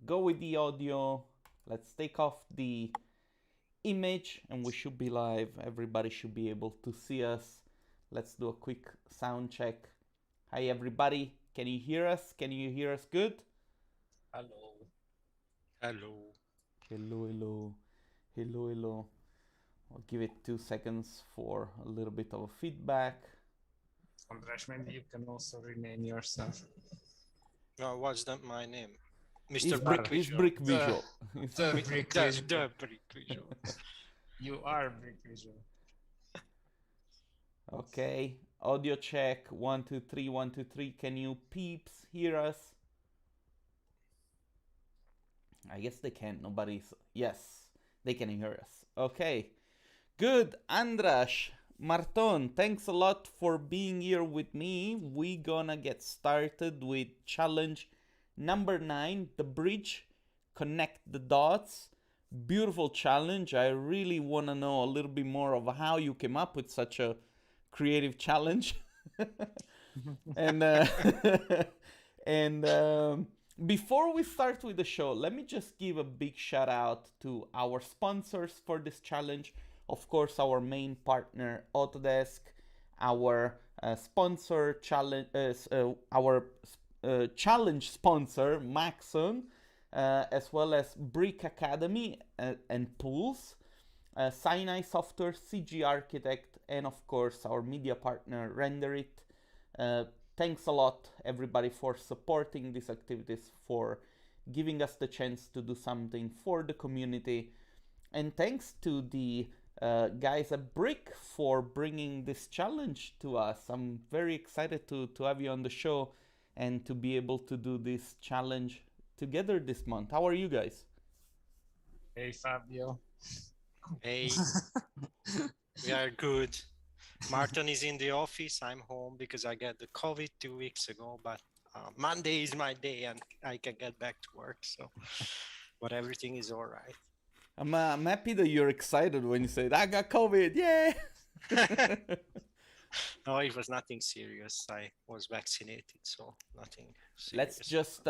go with the audio. Let's take off the image and we should be live. Everybody should be able to see us. Let's do a quick sound check. Hi everybody, can you hear us? Can you hear us good? Hello. Hello. Hello. I'll give it 2 seconds for a little bit of feedback. András, maybe you can also rename yourself. No, what's my name? Mr. Brick It's Visual. Brick Visual. The Brick Visual. The Brick Visual. You are Brick Visual. Okay, audio check. 1, 2, 3, 1, 2, 3. Can you peeps hear us? I guess they can. Nobody's. Yes, they can hear us. Okay, good. Andras, Marton, thanks a lot for being here with me. We gonna get started with challenge number 9, the bridge, connect the dots. Beautiful challenge. I really want to know a little bit more of how you came up with such a creative challenge. and before we start with the show, let me just give a big shout out to our sponsors for this challenge. Of course, our main partner, Autodesk, our sponsor challenge, our challenge sponsor, Maxon, as well as Brick Academy and Pulze, SiNi Software, CG Architect, and of course our media partner, RenderIt. Thanks a lot, everybody, for supporting these activities, for giving us the chance to do something for the community. And thanks to the guys at Brick for bringing this challenge to us. I'm very excited to have you on the show and to be able to do this challenge together this month. How are you guys? Hey, Fabio. Hey, we are good. Martin is in the office. I'm home because I got the COVID 2 weeks ago, but Monday is my day and I can get back to work. So, but everything is all right. I'm happy that you're excited when you said, I got COVID, yeah! No, it was nothing serious. I was vaccinated, so nothing serious. Let's just,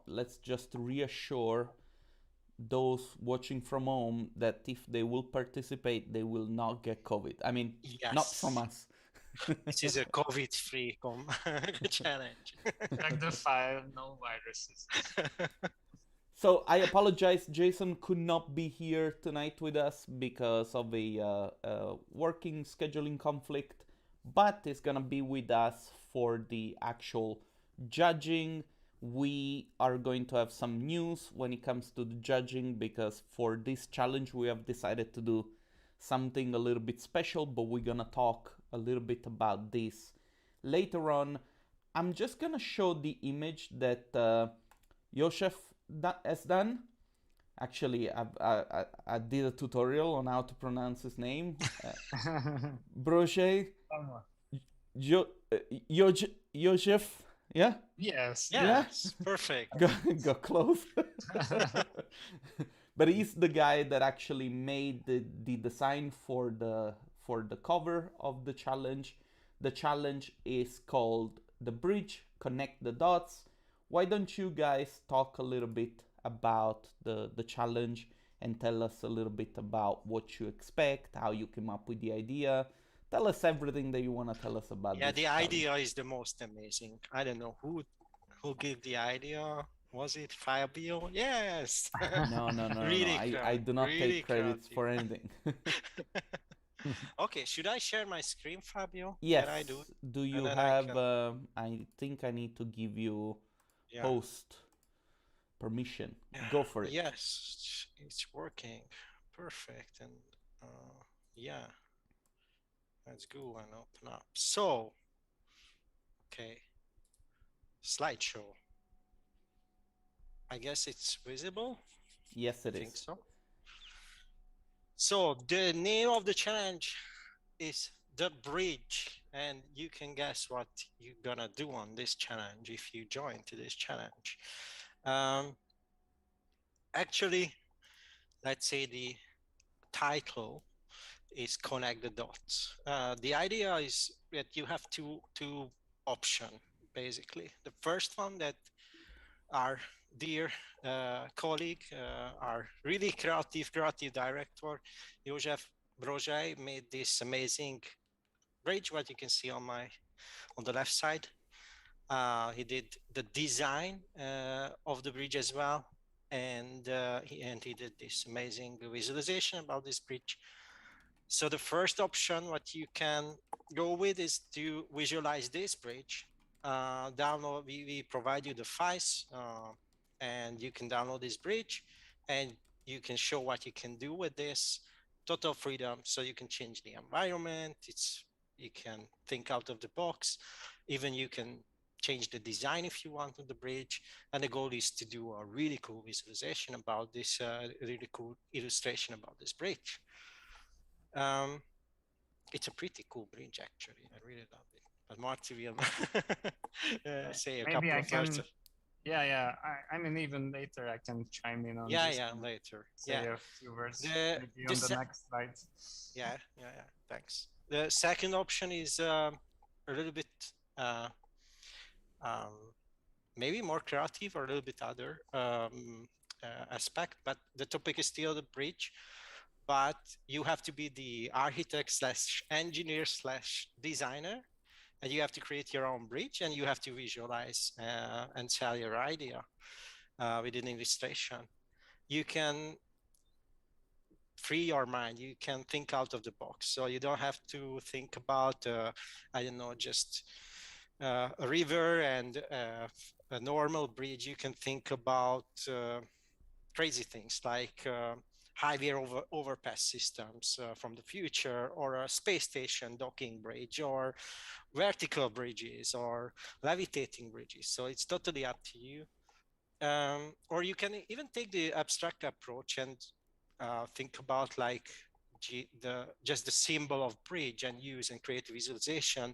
let's just reassure those watching from home that if they will participate, they will not get COVID. I mean, yes. Not from us. This is a COVID-free challenge. Like the 5 no viruses. So I apologize, Jason could not be here tonight with us because of a working scheduling conflict, but is gonna be with us for the actual judging. We are going to have some news when it comes to the judging because for this challenge we have decided to do something a little bit special, but we're gonna talk a little bit about this later on. I'm just gonna show the image that Josef has done. Actually, I did a tutorial on how to pronounce his name. Broche, Josef, yeah? Yes. Yes, perfect. Got close. But he's the guy that actually made the design for the cover of the challenge. The challenge is called The Bridge, Connect the Dots. Why don't you guys talk a little bit about the challenge and tell us a little bit about what you expect, how you came up with the idea. Tell us everything that you want to tell us about Yeah, this the challenge. idea is the most amazing. I don't know who gave the idea. Was it Fabio? Yes. No. Really I do not really take credits for anything. Okay, should I share my screen, Fabio? Yes. Can I do it? Do you then have? I think I need to give you host permission. Go for it. Yes, it's working. Perfect. And yeah, let's go and open up. So, okay, slideshow. I guess it's visible. Yes, it I think is. so. So the name of the challenge is The Bridge, and you can guess what you're gonna do on this challenge if you join to this challenge. Actually, let's say the title is Connect the Dots. The idea is that you have two options, basically. The first one that are dear colleague, our really creative director, József Brozsai, made this amazing bridge, what you can see on the left side. He did the design of the bridge as well, and he did this amazing visualization about this bridge. So the first option what you can go with is to visualize this bridge. Download, we provide you the files, and you can download this bridge, and you can show what you can do with this. Total freedom, so you can change the environment. You can think out of the box. Even you can change the design if you want of the bridge. And the goal is to do a really cool visualization about this, really cool illustration about this bridge. It's a pretty cool bridge, actually. I really love it. But Marty will say a Maybe couple I of can. words. Yeah. I mean, even later I can chime in on Yeah, this. yeah, and later. say Yeah. a few words The- maybe the on the se- next slide. Yeah. Thanks. The second option is a little bit maybe more creative or a little bit other aspect, but the topic is still the bridge. But you have to be the architect slash engineer slash designer, and you have to create your own bridge, and you have to visualize and sell your idea with an illustration. You can free your mind. You can think out of the box. So you don't have to think about, I don't know, just a river and a normal bridge. You can think about crazy things like highway overpass systems from the future, or a space station docking bridge, or vertical bridges, or levitating bridges. So it's totally up to you. Or you can even take the abstract approach and think about like just the symbol of bridge, and use and create a visualization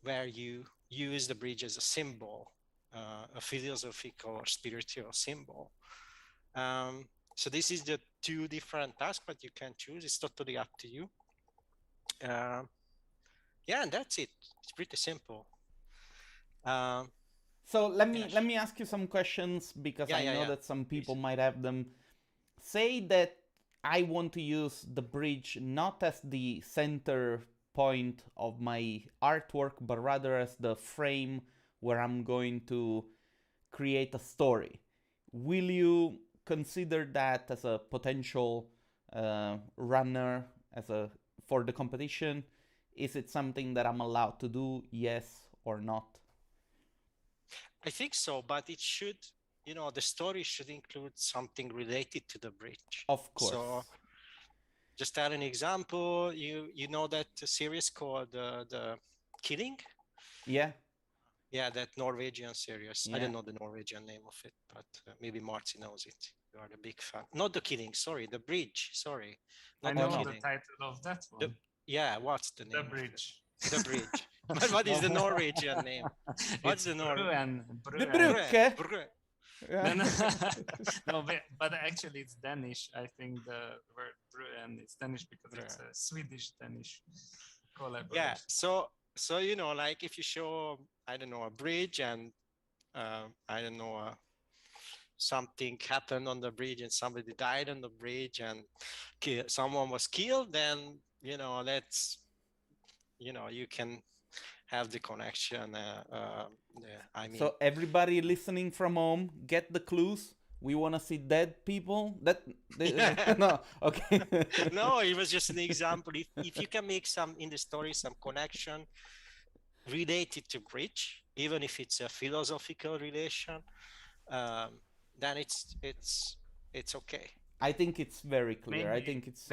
where you use the bridge as a symbol, a philosophical or spiritual symbol. So this is the two different tasks, but you can choose. It's totally up to you. Yeah, and that's it. It's pretty simple. So let me ask you some questions, because I know that some people might have them. Say that I want to use the bridge not as the center point of my artwork, but rather as the frame where I'm going to create a story. Will you consider that as a potential runner for the competition? Is it something that I'm allowed to do? Yes or not? I think so, but it should, the story should include something related to the bridge. Of course. So just tell an example. You know that series called the Killing? Yeah. Yeah, that Norwegian series. Yeah. I don't know the Norwegian name of it, but maybe Marty knows it. You are the big fan. Not the Killing, sorry, the bridge. Sorry, I know the title of that one. What's the name? The bridge. The bridge. But what is the Norwegian name? What's the Norwegian? The Brücke. Yeah. No, but actually it's Danish. I think the word Bruen is Danish because it's a Swedish-Danish collaboration. Yeah, so like if you show, I don't know, a bridge, and I don't know, something happened on the bridge and somebody died on the bridge and someone was killed, then that's you can have the connection. I mean, so everybody listening from home, get the clues. We want to see dead people. No, okay. No, it was just an example. If you can make in the story some connection related to bridge, even if it's a philosophical relation, then it's okay. I think it's very clear. Maybe, I think it's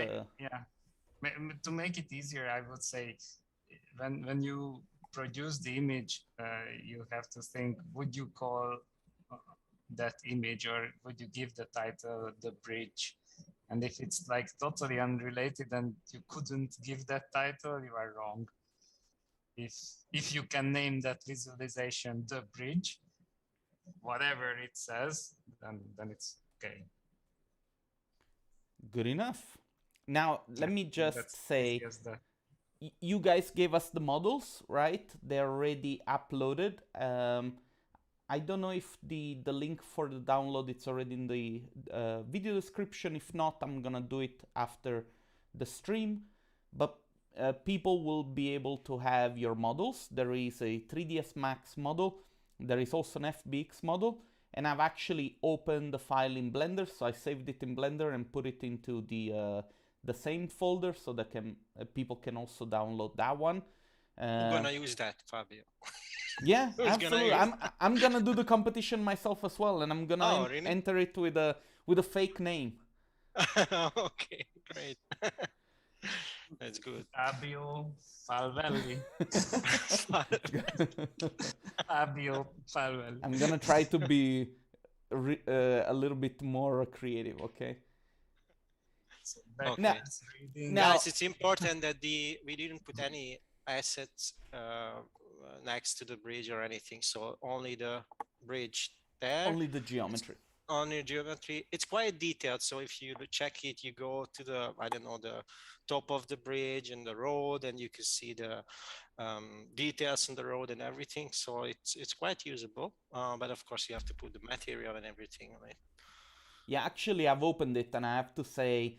to make it easier, I would say when you produce the image, you have to think, would you call that image, or would you give the title the bridge? And if it's like totally unrelated and you couldn't give that title, you are wrong. If you can name that visualization the bridge, whatever it says, then it's okay. Good enough. Now, let me just say, you guys gave us the models, right? They're already uploaded. I don't know if the link for the download it's already in the video description. If not, I'm gonna do it after the stream. But people will be able to have your models. There is a 3ds Max model. There is also an FBX model. And I've actually opened the file in Blender, so I saved it in Blender and put it into the same folder so that people can also download that one. I'm gonna use that, Fabio. Yeah, Who's absolutely. I'm gonna do the competition myself as well, and I'm gonna really? enter it with a fake name. Okay, great. That's good. Fabio Falvelli. Fabio Falvelli. I'm gonna try to be a little bit more creative, okay? So Okay. Now- Guys, it's important that we didn't put any assets next to the bridge or anything, so only the bridge there. Only the geometry. On geometry, it's quite detailed. So if you check it, you go to the, I don't know, the top of the bridge and the road, and you can see the details on the road and everything. So it's quite usable. But of course, you have to put the material and everything on it. Yeah, actually, I've opened it, and I have to say,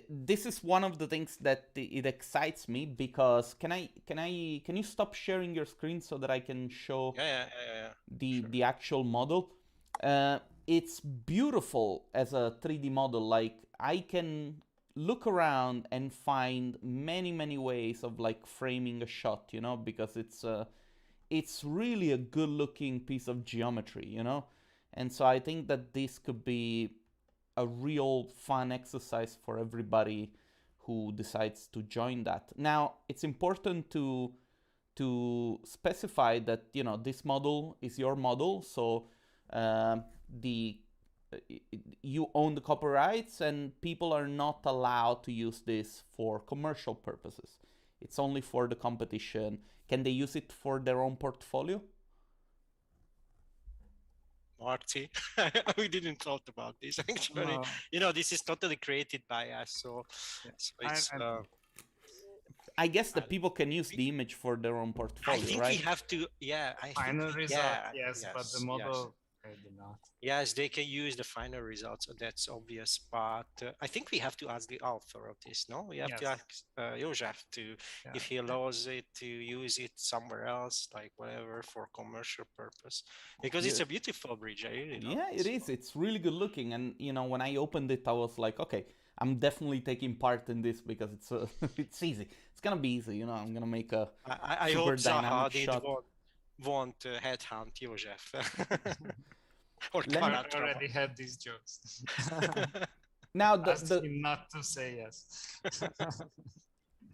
this is one of the things that it excites me, because can you stop sharing your screen so that I can show Yeah. the actual model? It's beautiful as a 3D model. Like, I can look around and find many ways of like framing a shot, you know, because it's really a good looking piece of geometry, you know. And so I think that this could be a real fun exercise for everybody who decides to join that. Now, it's important to specify that, you know, this model is your model, so you own the copyrights, and people are not allowed to use this for commercial purposes. It's only for the competition. Can they use it for their own portfolio? Marty, we didn't talk about this actually. No. You know, this is totally created by us, so, Yeah. so it's. I guess that people can use the image for their own I portfolio, think right? we have to. Yeah, I Final think, result, yeah, yes, but the model, I do not. Yes, they can use the final results, so that's obvious. But I think we have to ask the author of this. No, we have to Yes. ask Josef to if he allows it to use it somewhere else, like whatever, for commercial purpose, because it's Yeah. a beautiful bridge. I really love Yeah, it. it is. It's really good looking, and you know, when I opened it, I was like, okay, I'm definitely taking part in this because it's it's easy. It's gonna be easy, you know. I'm gonna make a I super hope Zaha dynamic did shot. won't headhunt Josef. Or Let me- I Calatrava. already had these jokes. Now Ask him not to say yes.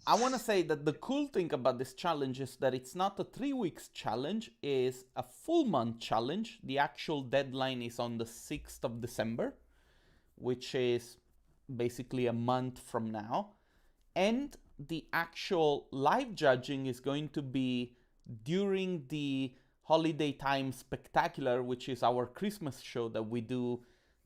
I want to say that the cool thing about this challenge is that it's not a 3 weeks challenge, it's a full month challenge. The actual deadline is on the 6th of December, which is basically a month from now. And the actual live judging is going to be during the Holiday Time Spectacular, which is our Christmas show that we do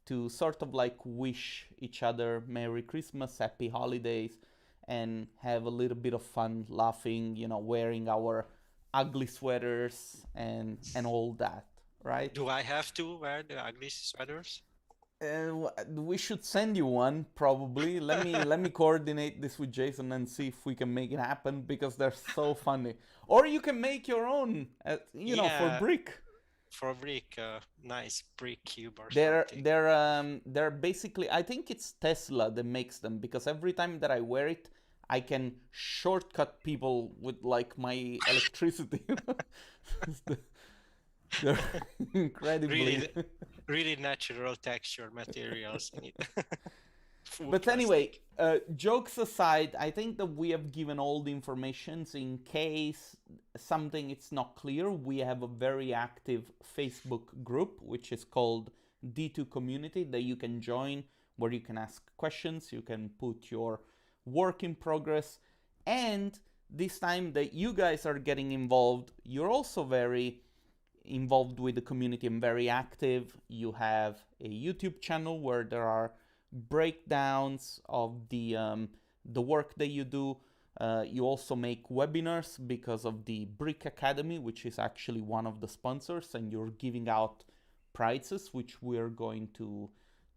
to sort of like wish each other Merry Christmas, Happy Holidays, and have a little bit of fun laughing, you know, wearing our ugly sweaters and all that, right? Do I have to wear the ugly sweaters? We should send you one probably. Let me coordinate this with Jason and see if we can make it happen, because they're so funny. Or you can make your own, you know, for Yeah. brick. For brick, nice brick cube or They're something. they're basically, I think it's Tesla that makes them, because every time that I wear it, I can shortcut people with like my electricity. They're incredibly. Really natural texture materials in it. Full But plastic. anyway, jokes aside, I think that we have given all the informations. In case something it's not clear, we have a very active Facebook group, which is called D2 Community, that you can join, where you can ask questions, you can put your work in progress. And this time that you guys are getting involved, you're also very involved with the community and very active. You have a YouTube channel where there are breakdowns of the work that you do. You also make webinars because of the Brick Academy, which is actually one of the sponsors, and you're giving out prizes, which we're going to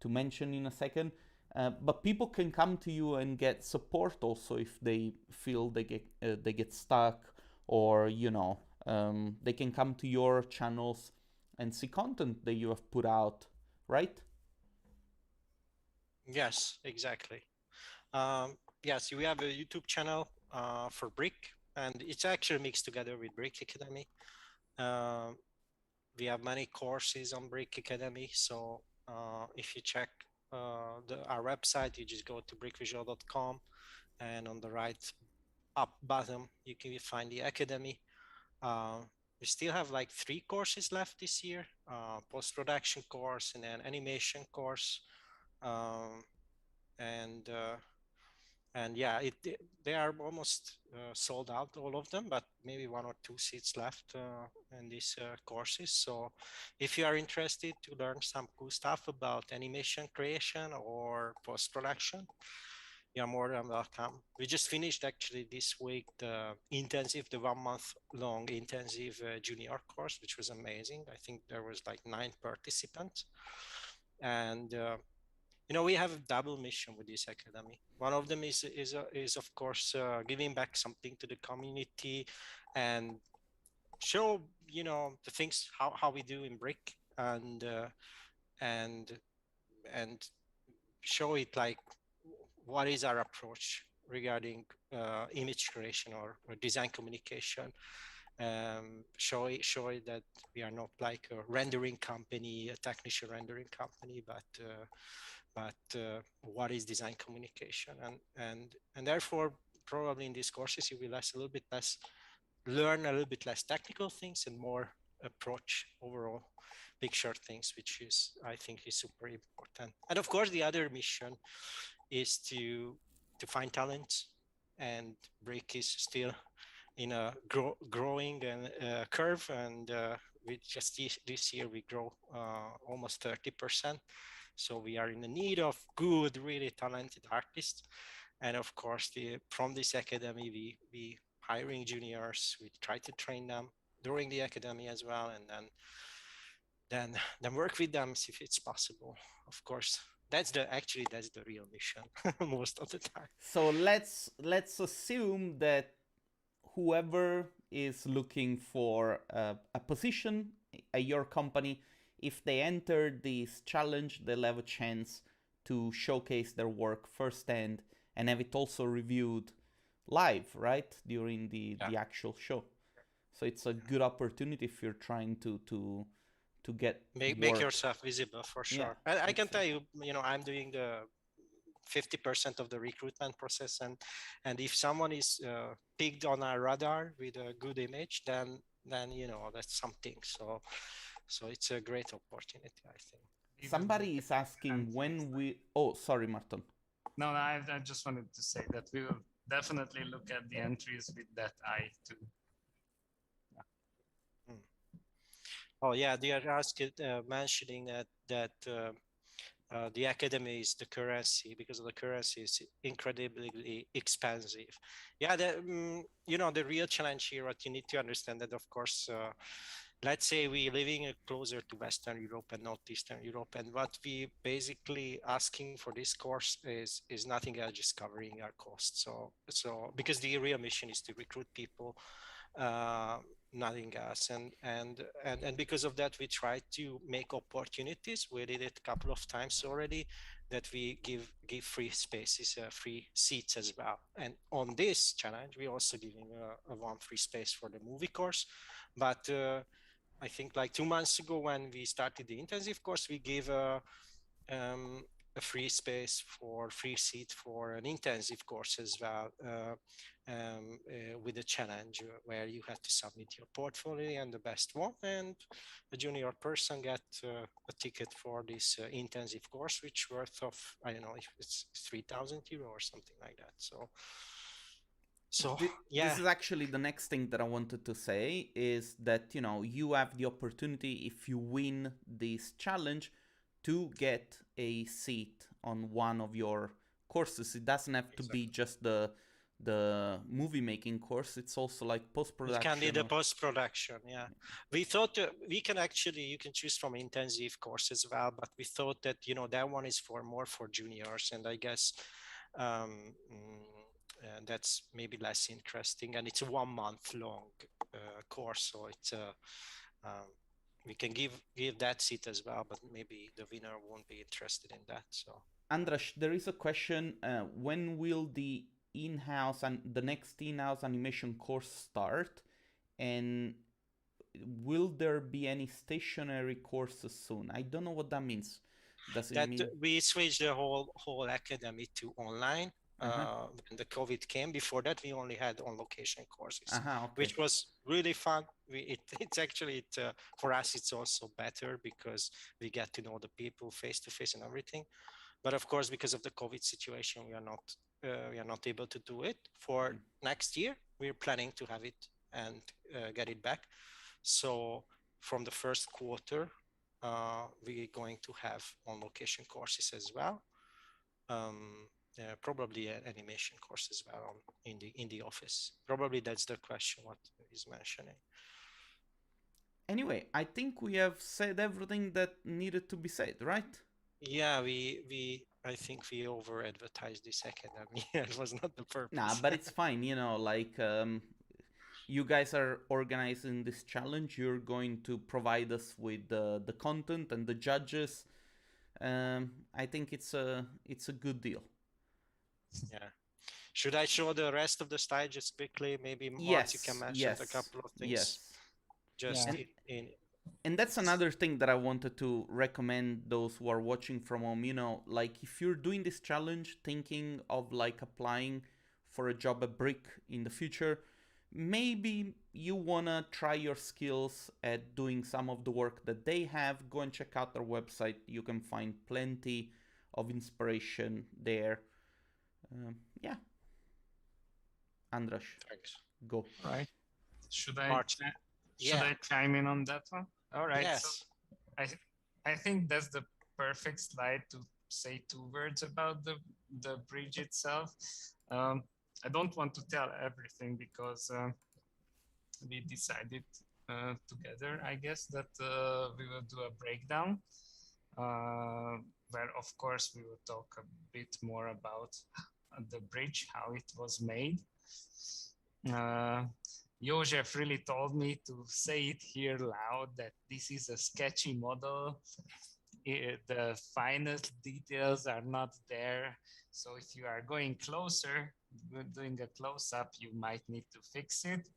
mention in a second. But people can come to you and get support also if they feel they get stuck, or they can come to your channels and see content that you have put out, right? Yes, exactly. Yes, we have a YouTube channel for Brick, and it's actually mixed together with Brick Academy. We have many courses on Brick Academy, so if you check our website, you just go to brickvisual.com, and on the right up bottom you can find the Academy. We still have like 3 courses left this year: post-production course and an animation course, and yeah, they are almost sold out, all of them, but maybe 1 or 2 seats left in these courses. So if you are interested to learn some cool stuff about animation creation or post-production, you're more than welcome. We just finished actually this week the 1 month long intensive junior course, which was amazing. I think there was like 9 participants. And we have a double mission with this academy. One of them is of course giving back something to the community and show the things how we do in Brick, and show it like what is our approach regarding image creation or design communication. Show it that we are not like a rendering company, a technician rendering company, but what is design communication, and therefore probably in these courses you will learn a little bit less technical things and more approach overall picture things, which is, I think, is super important. And of course the other mission is to find talent, and Brick is still in a growing and curve, and we just this year we grow almost 30%. So we are in the need of good, really talented artists. And of course, from this academy, we hiring juniors. We try to train them during the academy as well, and then work with them if it's possible. Of course, that's the real mission most of the time. So let's assume that whoever is looking for a position at your company, if they enter this challenge, they'll have a chance to showcase their work firsthand and have it also reviewed live, right, during the actual show. So it's a good opportunity if you're trying to get make yourself visible, for sure. Yeah, I can tell you, I'm doing the 50% of the recruitment process, and if someone is picked on our radar with a good image, then that's something. So it's a great opportunity, I think. Somebody is asking when we... Oh, sorry, Martin. No, I just wanted to say that we will definitely look at the entries with that eye too. Yeah. Oh yeah, they are asking, mentioning that the academy is the currency, because the currency is incredibly expensive. Yeah, the real challenge here, what you need to understand that, of course, let's say we're living closer to Western Europe and not Eastern Europe, and what we basically asking for this course is nothing else, just covering our costs. So because the real mission is to recruit people, nothing else, and because of that we try to make opportunities. We did it a couple of times already, that we give free spaces, free seats as well. And on this challenge we also giving a one free space for the movie course. But I think like 2 months ago, when we started the intensive course, we gave a free space for free seat for an intensive course as well, with a challenge where you had to submit your portfolio and the best one, and a junior person get a ticket for this intensive course, which worth of, I don't know if it's 3,000 euro or something like that. So yeah, this is actually the next thing that I wanted to say, is that you have the opportunity, if you win this challenge, to get a seat on one of your courses. It doesn't have to be just the the movie making course, it's also like It can be post-production. the post-production, yeah. We thought we can actually, you can choose from intensive course as well, but we thought that, you know, that one is for more for juniors, and I guess that's maybe less interesting, and it's a 1 month long course, so it's we can give that seat as well, but maybe the winner won't be interested in that. So Andras, there is a question. When will the in-house and the next in-house animation course start? And will there be any stationary courses soon? I don't know what that means. Does it that mean we switched the whole academy to online when the COVID came. Before that, we only had on location courses, okay. which was really fun. It's actually for us, it's also better because we get to know the people face to face and everything. But of course, because of the COVID situation, we are not able to do it. For next year, we're planning to have it and get it back. So from the first quarter, we're going to have on location courses as well. Probably an animation course as well in the office. Probably that's the question what he's mentioning. Anyway, I think we have said everything that needed to be said, right? Yeah, I think we over advertised this academy. It was not the purpose. Nah, but it's fine. You know, like you guys are organizing this challenge. You're going to provide us with the content and the judges. I think it's a good deal. Yeah. Should I show the rest of the slide just quickly? Maybe Mark, yes, you can mention yes, a couple of things. Yes. Just and that's another thing that I wanted to recommend those who are watching from home. You know, like if you're doing this challenge, thinking of like applying for a job at Brick in the future, maybe you wanna try your skills at doing some of the work that they have. Go and check out their website. You can find plenty of inspiration there. Yeah. Andras, thanks. go. Right. Should I Mark. should I chime in on that one? All right. Yes. So I think that's the perfect slide to say 2 words about the bridge itself. I don't want to tell everything because we decided together, I guess, that we will do a breakdown where, of course, we will talk a bit more about the bridge, how it was made. Josef really told me to say it here loud that this is a sketchy model. The finest details are not there. So if you are going closer, doing a close-up, you might need to fix it.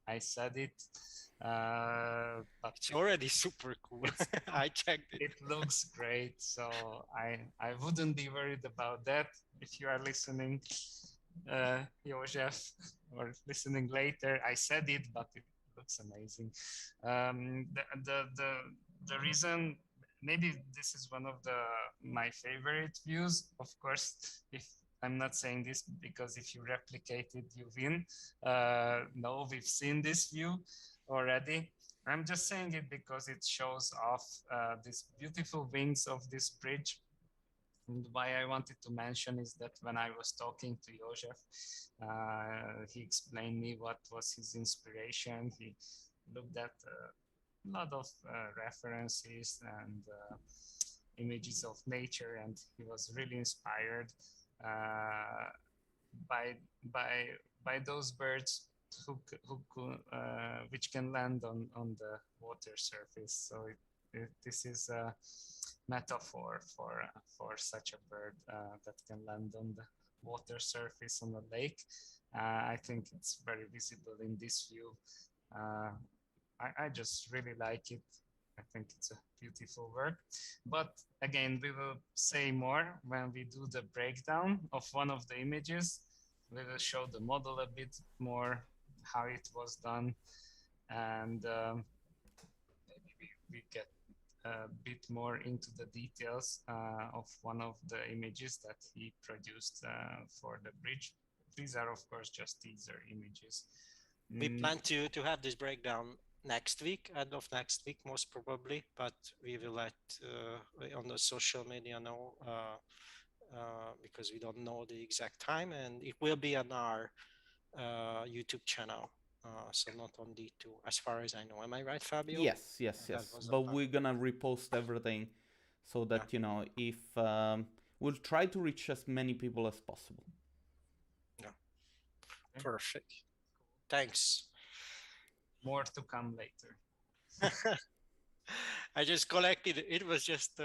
I said it. But it's already super cool. I checked it. It looks great. So I wouldn't be worried about that. If you are listening, Josef, or listening later, I said it, but it looks amazing. The reason, maybe this is one of my favorite views. Of course, if I'm not saying this because if you replicate it, you win. No, we've seen this view already. I'm just saying it because it shows off these beautiful wings of this bridge. And why I wanted to mention is that when I was talking to Josef, he explained me what was his inspiration. He looked at a lot of references and images of nature, and he was really inspired by those birds which can land on the water surface. So this is a metaphor for such a bird that can land on the water surface on a lake. I think it's very visible in this view. I just really like it. I think it's a beautiful work. But again, we will say more when we do the breakdown of one of the images. We will show the model a bit more, how it was done, and maybe we get a bit more into the details of one of the images that he produced for the bridge. These are, of course, just teaser images. We plan to have this breakdown next week, end of next week, most probably, but we will let on the social media know because we don't know the exact time, and it will be on our YouTube channel. So not on D2, as far as I know. Am I right, Fabio? Yes, yes, That yes. was the But plan. we're gonna repost everything so that if we'll try to reach as many people as possible. Yeah. Perfect. Thanks. More to come later. I just collected. It was just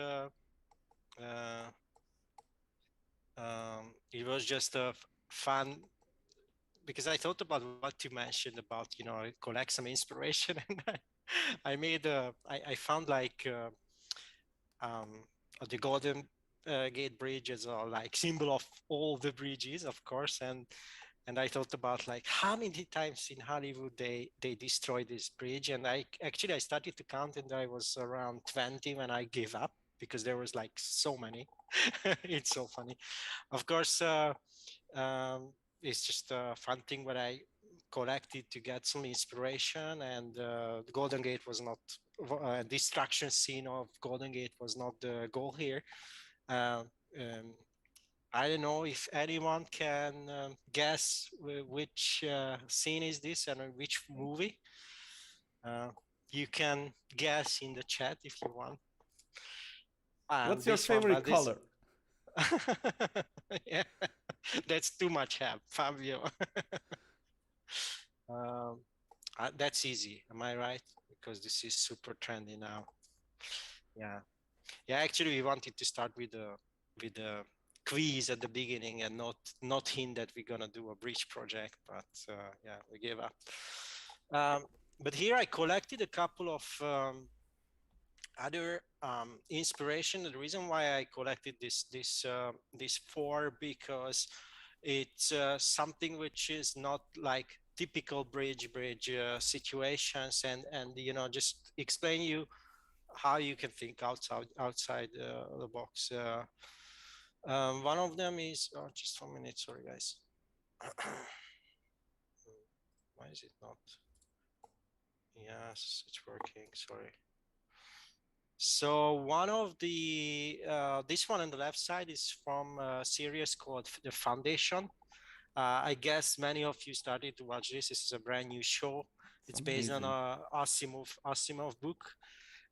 it was just a fun, because I thought about what you mentioned about collect some inspiration, and I made I found like the Golden Gate Bridge as a like symbol of all the bridges, of course, and I thought about like how many times in Hollywood they destroyed this bridge, and I started to count, and I was around 20 when I gave up because there was like so many. It's so funny. Of course, it's just a fun thing what I collected to get some inspiration, and the Golden Gate was not destruction scene of Golden Gate was not the goal here. Uh, um, I don't know if anyone can guess which scene is this and which movie. You can guess in the chat if you want. What's your favorite color? Yeah, that's too much help, Fabio. um, that's easy, am I right? Because this is super trendy now. Yeah, actually we wanted to start with the quiz at the beginning and not hint that we're gonna do a bridge project, but yeah, we gave up. But here I collected a couple of other inspiration. The reason why I collected this four, because it's something which is not like typical bridge situations, and just explain you how you can think outside the box. One of them is just 1 minute, sorry guys. Why is it not? Yes, it's working, sorry. So one of the this one on the left side is from a series called The Foundation. I guess many of you started to watch this. This is a brand new show. It's based on a Asimov book,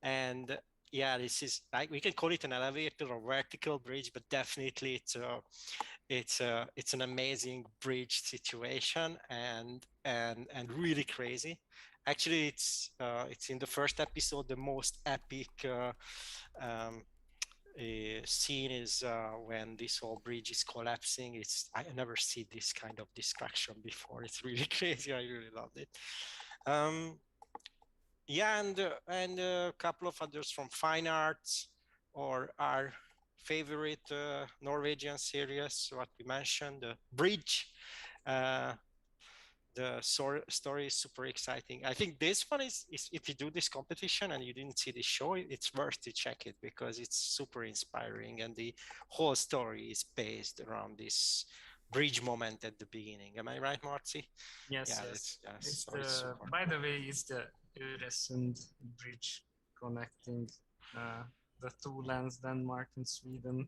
and yeah, this is like, we can call it an elevator or vertical bridge, but definitely it's an amazing bridge situation, and really crazy. Actually, it's in the first episode, the most epic scene is when this whole bridge is collapsing. I never see this kind of destruction before. It's really crazy. I really loved it. Yeah, and a couple of others from Fine Arts, or our favorite Norwegian series, what we mentioned, the Bridge. The story is super exciting. I think this one is if you do this competition and you didn't see the show, it's worth to check it because it's super inspiring, and the whole story is based around this bridge moment at the beginning. Am I right, Marzi? Yes, Yeah, yes. it's By the way, it's the Öresund bridge connecting the two lands, Denmark and Sweden.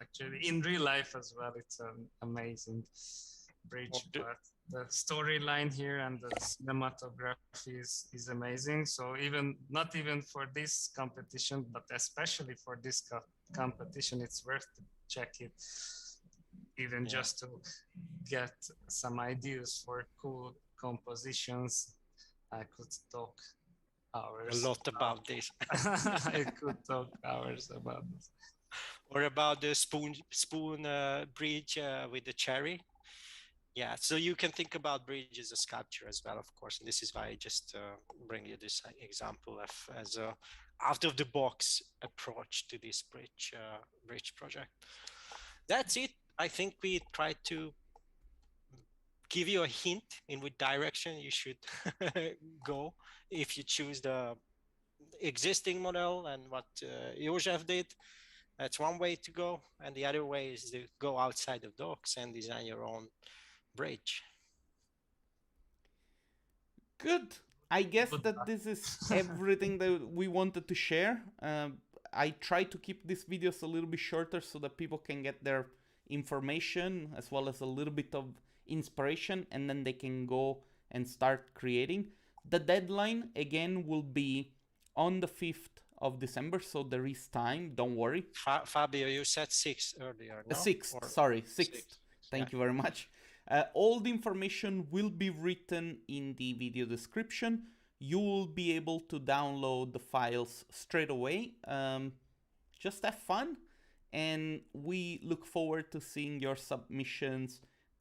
Actually, in real life as well, it's an amazing bridge, but the storyline here and the cinematography is amazing. So not even for this competition, but especially for this competition, it's worth to check it, even just to get some ideas for cool compositions. I could talk hours. A lot about this. I could talk hours about this. Or about the spoon bridge with the cherry. Yeah, so you can think about bridge as a sculpture as well, of course. And this is why I just bring you this example as a out of the box approach to this bridge project. That's it. I think we tried to give you a hint in which direction you should go if you choose the existing model and what Josef did. That's one way to go, and the other way is to go outside of docks and design your own bridge. Good. I guess that this is everything that we wanted to share. I try to keep these videos a little bit shorter so that people can get their information as well as a little bit of inspiration, and then they can go and start creating. The deadline again will be on the 5th of December, so there is time, don't worry. Fabio, you said 6 earlier, no? 6th, sorry, 6th. Thank you very much. All the information will be written in the video description. You will be able to download the files straight away. Just have fun, and we look forward to seeing your submissions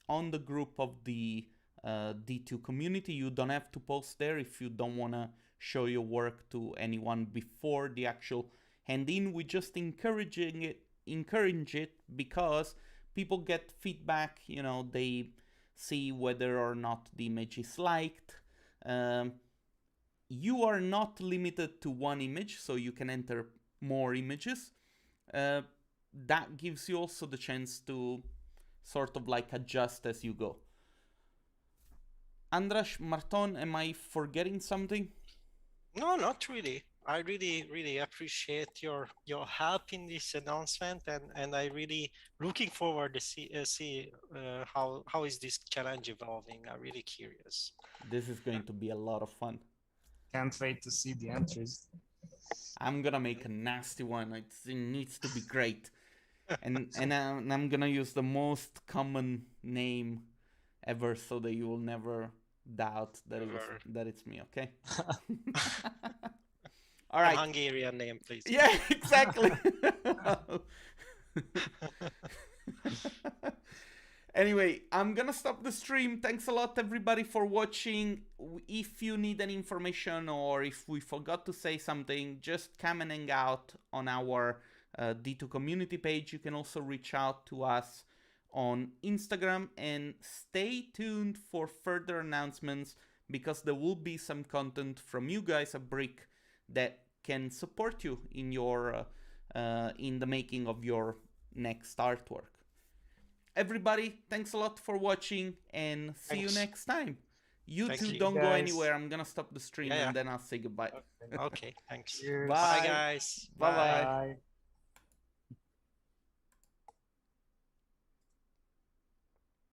on the group of the D2 community. You don't have to post there if you don't want to show your work to anyone before the actual hand-in. We just encourage it because people get feedback, you know, they see whether or not the image is liked. You are not limited to one image, so you can enter more images. That gives you also the chance to sort of like adjust as you go. Andras, Marton, am I forgetting something? No, not really. I really appreciate your help in this announcement, and I really looking forward to see how is this challenge evolving. I'm really curious. This is going to be a lot of fun. Can't wait to see the entries. I'm gonna make a nasty one. It needs to be great, and I'm gonna use the most common name ever, so that you will never doubt that it's me. Okay. All right. A Hungarian name, please. Yeah, exactly. Anyway, I'm gonna stop the stream. Thanks a lot, everybody, for watching. If you need any information or if we forgot to say something, just come and hang out on our D2 community page. You can also reach out to us on Instagram, and stay tuned for further announcements, because there will be some content from you guys at Brick that can support you in your in the making of your next artwork. Everybody, thanks a lot for watching, and see you next time. You two don't go anywhere. I'm gonna stop the stream and then I'll say goodbye. Okay, thanks. Bye. Bye, guys. Bye.